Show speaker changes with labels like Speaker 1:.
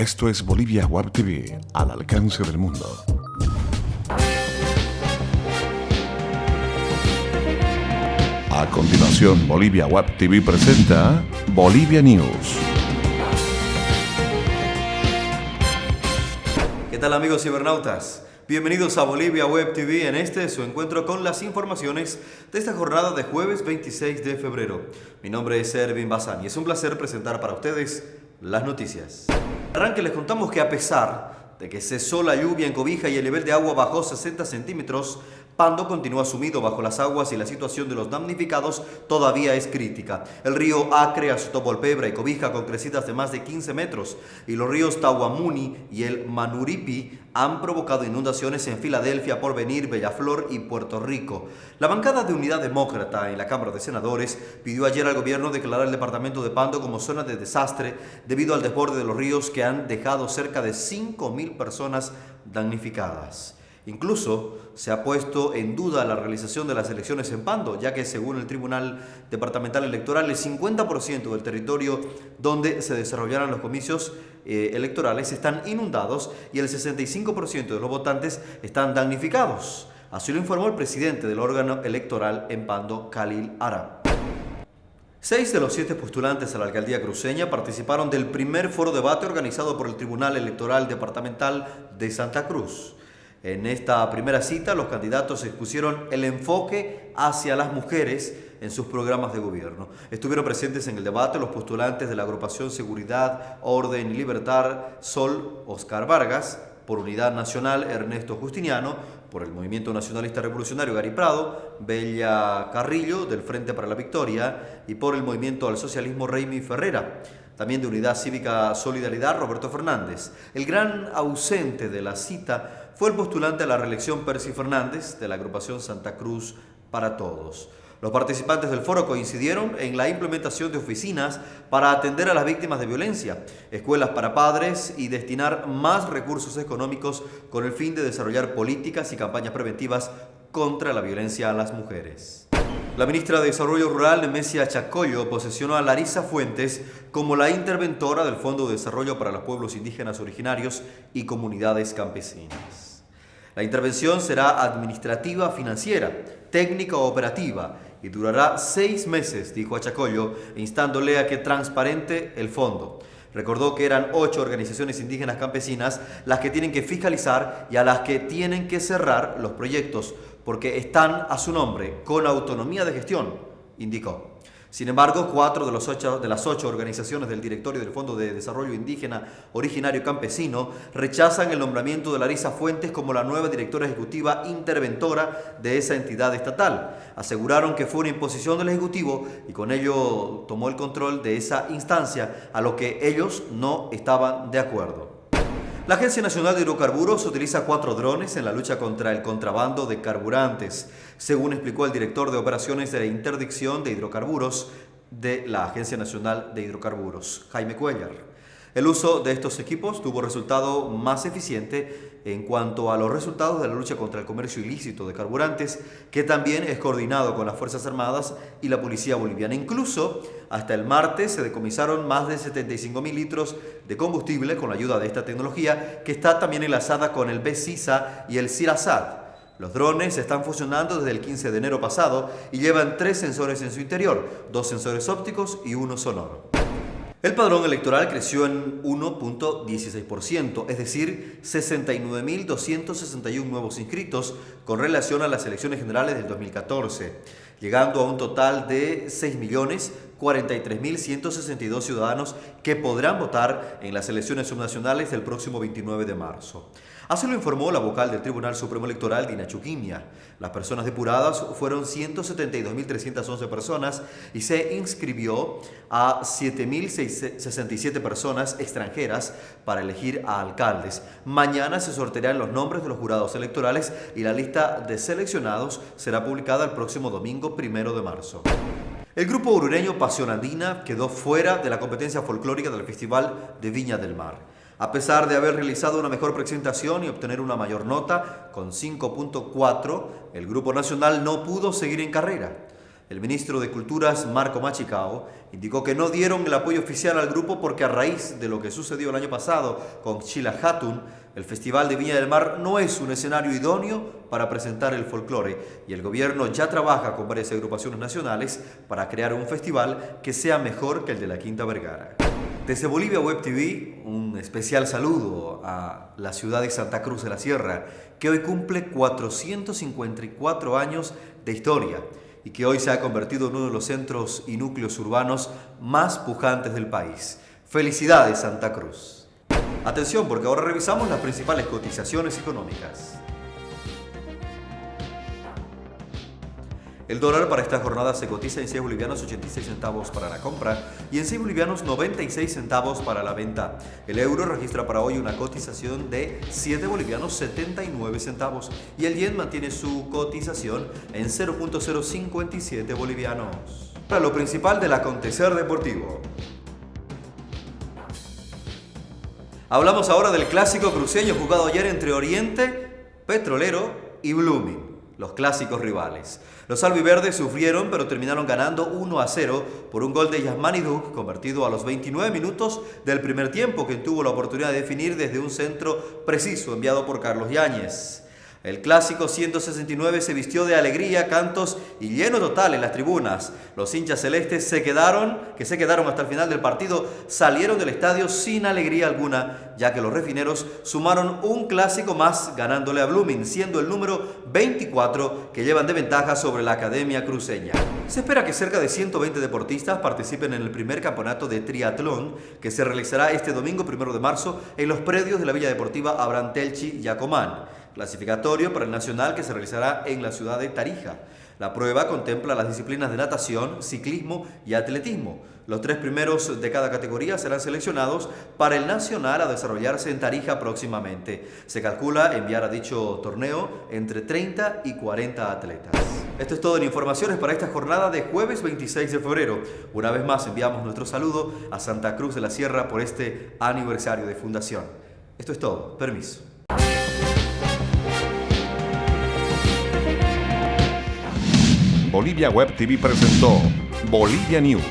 Speaker 1: Esto es Bolivia Web TV, al alcance del mundo. A continuación, Bolivia Web TV presenta Bolivia News.
Speaker 2: ¿Qué tal, amigos cibernautas? Bienvenidos a Bolivia Web TV en su encuentro con las informaciones de esta jornada de jueves 26 de febrero. Mi nombre es Ervin Bazán y es un placer presentar para ustedes las noticias. Arranque les contamos que a pesar de que cesó la lluvia en Cobija y el nivel de agua bajó 60 centímetros, Pando continúa sumido bajo las aguas y la situación de los damnificados todavía es crítica. El río Acre azotó Polpebra y Cobija con crecidas de más de 15 metros y los ríos Tahuamuni y el Manuripi han provocado inundaciones en Filadelfia, Porvenir, Bellaflor y Puerto Rico. La bancada de Unidad Demócrata en la Cámara de Senadores pidió ayer al gobierno declarar el departamento de Pando como zona de desastre debido al desborde de los ríos que han dejado cerca de 5.000 personas damnificadas. Incluso se ha puesto en duda la realización de las elecciones en Pando, ya que según el Tribunal Departamental Electoral, el 50% del territorio donde se desarrollarán los comicios electorales están inundados y el 65% de los votantes están damnificados. Así lo informó el presidente del órgano electoral en Pando, Khalil Ara. 6 de los 7 postulantes a la alcaldía cruceña participaron del primer foro debate organizado por el Tribunal Electoral Departamental de Santa Cruz. En esta primera cita, los candidatos expusieron el enfoque hacia las mujeres en sus programas de gobierno. Estuvieron presentes en el debate los postulantes de la agrupación Seguridad, Orden y Libertad, Sol, Oscar Vargas, por Unidad Nacional, Ernesto Justiniano, por el Movimiento Nacionalista Revolucionario, Gary Prado, Bella Carrillo, del Frente para la Victoria, y por el Movimiento al Socialismo, Raimi Ferrera. También de Unidad Cívica Solidaridad, Roberto Fernández. El gran ausente de la cita fue el postulante a la reelección, Percy Fernández, de la agrupación Santa Cruz para Todos. Los participantes del foro coincidieron en la implementación de oficinas para atender a las víctimas de violencia, escuelas para padres y destinar más recursos económicos con el fin de desarrollar políticas y campañas preventivas contra la violencia a las mujeres. La ministra de Desarrollo Rural, Nemesia Chacollo, posesionó a Larisa Fuentes como la interventora del Fondo de Desarrollo para los Pueblos Indígenas Originarios y Comunidades Campesinas. La intervención será administrativa, financiera, técnica o operativa y durará 6 meses, dijo a Chacollo, instándole a que transparente el fondo. Recordó que eran 8 organizaciones indígenas campesinas las que tienen que fiscalizar y a las que tienen que cerrar los proyectos, porque están a su nombre, con autonomía de gestión, indicó. Sin embargo, 4 de las 8 organizaciones del directorio del Fondo de Desarrollo Indígena Originario Campesino rechazan el nombramiento de Larisa Fuentes como la nueva directora ejecutiva interventora de esa entidad estatal. Aseguraron que fue una imposición del Ejecutivo y con ello tomó el control de esa instancia, a lo que ellos no estaban de acuerdo. La Agencia Nacional de Hidrocarburos utiliza 4 drones en la lucha contra el contrabando de carburantes, según explicó el director de operaciones de interdicción de hidrocarburos de la Agencia Nacional de Hidrocarburos, Jaime Cuellar. El uso de estos equipos tuvo resultado más eficiente en cuanto a los resultados de la lucha contra el comercio ilícito de carburantes, que también es coordinado con las Fuerzas Armadas y la Policía Boliviana. Incluso, hasta el martes se decomisaron más de 75.000 litros de combustible con la ayuda de esta tecnología, que está también enlazada con el BESISA y el CIRASAT. Los drones están funcionando desde el 15 de enero pasado y llevan 3 sensores en su interior, 2 sensores ópticos y 1 sonoro. El padrón electoral creció en 1.16%, es decir, 69.261 nuevos inscritos con relación a las elecciones generales del 2014, llegando a un total de 6.043.162 ciudadanos que podrán votar en las elecciones subnacionales del próximo 29 de marzo. Así lo informó la vocal del Tribunal Supremo Electoral, Dina Chuquimia. Las personas depuradas fueron 172.311 personas y se inscribió a 7.067 personas extranjeras para elegir a alcaldes. Mañana se sortearán los nombres de los jurados electorales y la lista de seleccionados será publicada el próximo domingo 1 de marzo. El grupo orureño Pasión Andina quedó fuera de la competencia folclórica del Festival de Viña del Mar. A pesar de haber realizado una mejor presentación y obtener una mayor nota, con 5.4, el grupo nacional no pudo seguir en carrera. El ministro de Culturas, Marco Machicao, indicó que no dieron el apoyo oficial al grupo porque a raíz de lo que sucedió el año pasado con Chila Hatun, el Festival de Viña del Mar no es un escenario idóneo para presentar el folclore y el gobierno ya trabaja con varias agrupaciones nacionales para crear un festival que sea mejor que el de la Quinta Vergara. Desde Bolivia Web TV, un especial saludo a la ciudad de Santa Cruz de la Sierra, que hoy cumple 454 años de historia y que hoy se ha convertido en uno de los centros y núcleos urbanos más pujantes del país. ¡Felicidades, Santa Cruz! Atención, porque ahora revisamos las principales cotizaciones económicas. El dólar para esta jornada se cotiza en 6 bolivianos 86 centavos para la compra y en 6 bolivianos 96 centavos para la venta. El euro registra para hoy una cotización de 7 bolivianos 79 centavos y el yen mantiene su cotización en 0.057 bolivianos. Para lo principal del acontecer deportivo. Hablamos ahora del clásico cruceño jugado ayer entre Oriente, Petrolero y Blooming, los clásicos rivales. Los albiverdes sufrieron, pero terminaron ganando 1-0 por un gol de Yasmani Duc, convertido a los 29 minutos del primer tiempo, que tuvo la oportunidad de definir desde un centro preciso enviado por Carlos Yáñez. El clásico 169 se vistió de alegría, cantos y lleno total en las tribunas. Los hinchas celestes se quedaron hasta el final del partido, salieron del estadio sin alegría alguna, ya que los refineros sumaron un clásico más ganándole a Blooming, siendo el número 24 que llevan de ventaja sobre la Academia Cruceña. Se espera que cerca de 120 deportistas participen en el primer campeonato de triatlón que se realizará este domingo 1 de marzo en los predios de la Villa Deportiva Abraham Telchi Yacomán. Clasificatorio para el nacional que se realizará en la ciudad de Tarija. La prueba contempla las disciplinas de natación, ciclismo y atletismo. Los 3 primeros de cada categoría serán seleccionados para el nacional a desarrollarse en Tarija próximamente. Se calcula enviar a dicho torneo entre 30 y 40 atletas. Esto es todo en informaciones para esta jornada de jueves 26 de febrero. Una vez más enviamos nuestro saludo a Santa Cruz de la Sierra por este aniversario de fundación. Esto es todo. Permiso.
Speaker 1: Bolivia Web TV presentó Bolivia News.